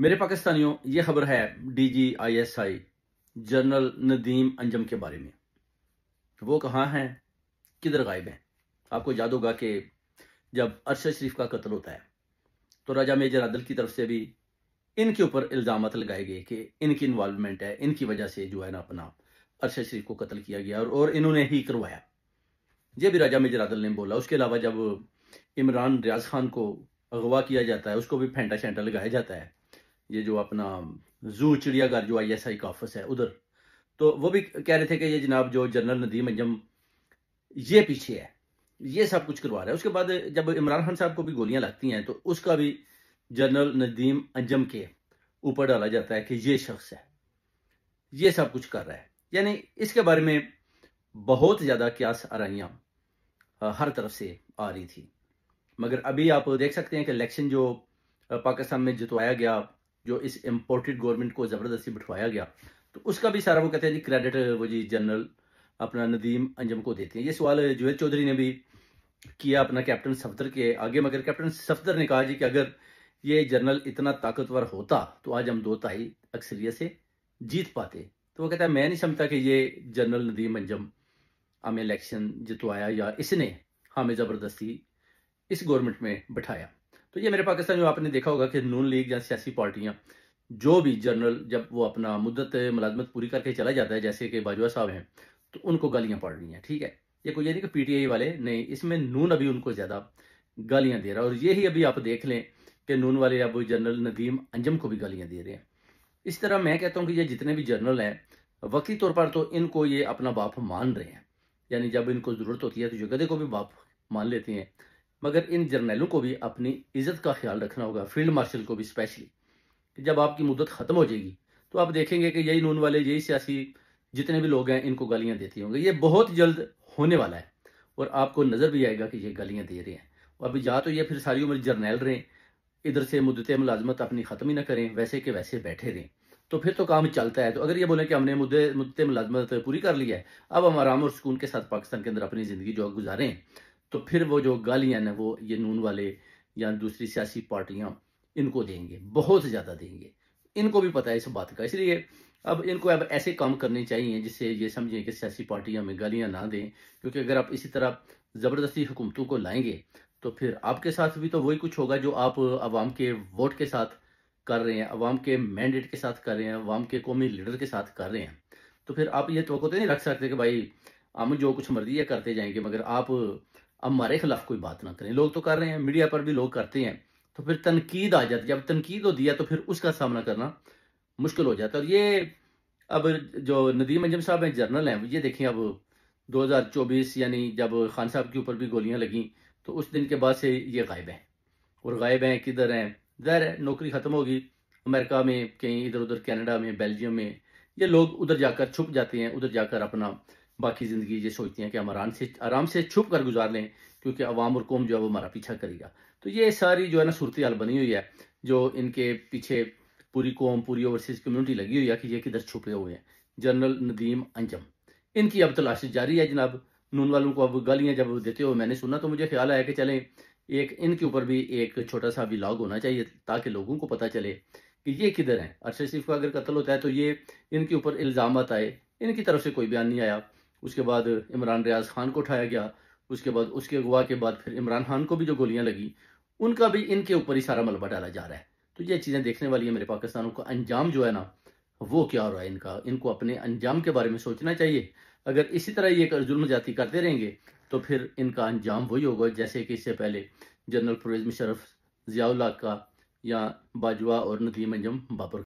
मेरे पाकिस्तानियों, ये खबर है DGISI जनरल नदीम अंजम के बारे में। वो कहाँ हैं, किधर गायब हैं? आपको याद होगा कि जब अरशद शरीफ का कत्ल होता है तो राजा मेजर अदल की तरफ से भी इनके ऊपर इल्ज़ामात लगाए गए कि इनकी इन्वॉल्वमेंट है, इनकी वजह से जो है ना अपना अरशद शरीफ को कत्ल किया गया और इन्होंने ही करवाया। ये भी राजा मेजर अदल ने बोला। उसके अलावा जब इमरान रियाज खान को अगवा किया जाता है, उसको भी फेंटा शेंटा लगाया जाता है। ये जो अपना जू चिड़ियाघर जो ISI का ऑफिस है उधर, तो वो भी कह रहे थे कि ये जनाब जो जनरल नदीम अंजम ये पीछे है, ये सब कुछ करवा रहा है। उसके बाद जब इमरान खान साहब को भी गोलियां लगती हैं तो उसका भी जनरल नदीम अंजम के ऊपर डाला जाता है कि ये शख्स है, ये सब कुछ कर रहा है। यानी इसके बारे में बहुत ज्यादा क्यास आराइयां हर तरफ से आ रही थी। मगर अभी आप देख सकते हैं कि इलेक्शन जो पाकिस्तान में जितवाया गया, जो इस इम्पोर्टेड गवर्नमेंट को ज़बरदस्ती बिठवाया गया, तो उसका भी सारा वो कहते हैं जी क्रेडिट वो जी जनरल अपना नदीम अंजम को देते हैं। ये सवाल जुवेद चौधरी ने भी किया अपना कैप्टन सफदर के आगे, मगर कैप्टन सफदर ने कहा जी कि अगर ये जनरल इतना ताकतवर होता तो आज हम 2/3 अक्सरियत से जीत पाते। तो वो कहता है मैं नहीं समझता कि ये जनरल नदीम अंजम हमें इलेक्शन जितवाया या इसने हमें ज़बरदस्ती इस गवर्नमेंट में बिठाया। तो ये मेरे पाकिस्तान में आपने देखा होगा कि नून लीग या सियासी पार्टियां जो भी जनरल जब वो अपना मुद्दत मुलाजमत पूरी करके चला जाता है, जैसे कि बाजवा साहब हैं, तो उनको गालियां पड़ रही हैं। ठीक है, ये कोई ये नहीं कि PTI वाले नहीं, इसमें नून अभी उनको ज्यादा गालियां दे रहा है। और यही अभी आप देख लें कि नून वाले अब जनरल नदीम अंजम को भी गालियां दे रहे हैं। इस तरह मैं कहता हूं कि ये जितने भी जनरल हैं वक्ती तौर पर तो इनको ये अपना बाप मान रहे हैं। यानी जब इनको जरूरत होती है तो जो गधे को भी बाप मान लेते हैं। मगर इन जर्नैलों को भी अपनी इज्जत का ख्याल रखना होगा, फील्ड मार्शल को भी स्पेशली, कि जब आपकी मुद्दत खत्म हो जाएगी तो आप देखेंगे कि यही नून वाले, यही सियासी जितने भी लोग हैं इनको गालियां देते होंगे। ये बहुत जल्द होने वाला है और आपको नजर भी आएगा कि ये गालियां दे रहे हैं। और अभी जा तो ये फिर सारी उम्र जर्नैल रहें, इधर से मुद्दत मुलाजमत अपनी खत्म ही ना करें, वैसे के वैसे बैठे रहें, तो फिर तो काम चलता है। तो अगर ये बोले कि हमने मुद्दत मुलाजमत पूरी कर लिया है, अब हम आराम और सुकून के साथ पाकिस्तान के अंदर अपनी जिंदगी जो गुजारें, तो फिर वो जो गालियां ना वो ये नून वाले या दूसरी सियासी पार्टियां इनको देंगे, बहुत ज्यादा देंगे। इनको भी पता है इस बात का, इसलिए अब इनको अब ऐसे काम करने चाहिए जिससे ये समझें कि सियासी पार्टियां में गालियां ना दें। क्योंकि अगर आप इसी तरह जबरदस्ती हुकूमतों को लाएंगे तो फिर आपके साथ भी तो वही कुछ होगा जो आप अवाम के वोट के साथ कर रहे हैं, अवाम के मैंडेट के साथ कर रहे हैं, अवाम के कौमी लीडर के साथ कर रहे हैं। तो फिर आप ये तो नहीं रख सकते कि भाई हम जो कुछ मर्जी है करते जाएंगे, मगर आप हमारे खिलाफ कोई बात ना करें। लोग तो कर रहे हैं, मीडिया पर भी लोग करते हैं, तो फिर तनकीद आ जाती है। जब तनकीद हो दिया तो फिर उसका सामना करना मुश्किल हो जाता है। और ये अब जो नदीम अंजम साहब हैं, जर्नल हैं, ये देखें अब 2024 यानी जब खान साहब के ऊपर भी गोलियां लगी तो उस दिन के बाद से ये गायब हैं। और गायब हैं किधर हैं? ज़ाहिर है नौकरी ख़त्म होगी, अमेरिका में, कहीं इधर उधर, कनाडा में, बेल्जियम में, ये लोग उधर जाकर छुप जाते हैं। उधर जाकर अपना बाकी ज़िंदगी ये सोचते हैं कि हम आराम से छुप कर गुजार लें, क्योंकि अवाम और कौम जो है वो हमारा पीछा करेगा। तो ये सारी जो है ना सूरत हाल बनी हुई है, जो इनके पीछे पूरी कौम, पूरी ओवरसीज़ कम्युनिटी लगी हुई है कि ये किधर छुपे हुए हैं। जनरल नदीम अंजम, इनकी अब तलाश जारी है जनाब। नून वालों को अब गालियां जब देते हुए मैंने सुना तो मुझे ख्याल आया कि चलें एक इनके ऊपर भी एक छोटा सा व्लॉग होना चाहिए, ताकि लोगों को पता चले कि ये किधर हैं। अरशद शरीफ का अगर कत्ल होता है तो ये इनके ऊपर इल्ज़ामात आए, इनकी तरफ से कोई बयान नहीं आया। उसके बाद इमरान रियाज खान को उठाया गया, उसके बाद उसके अगवा के बाद फिर इमरान खान को भी जो गोलियां लगी उनका भी इनके ऊपर ही सारा मलबा डाला जा रहा है। तो ये चीज़ें देखने वाली है। मेरे पाकिस्तानों का अंजाम जो है ना वो क्या हो रहा है इनको अपने अंजाम के बारे में सोचना चाहिए। अगर इसी तरह ये जुल्म ज्यादती करते रहेंगे तो फिर इनका अंजाम वही होगा जैसे कि इससे पहले जनरल परवेज मुशर्रफ, जियाउल हक का, या बाजवा और नदीम अंजम बाबर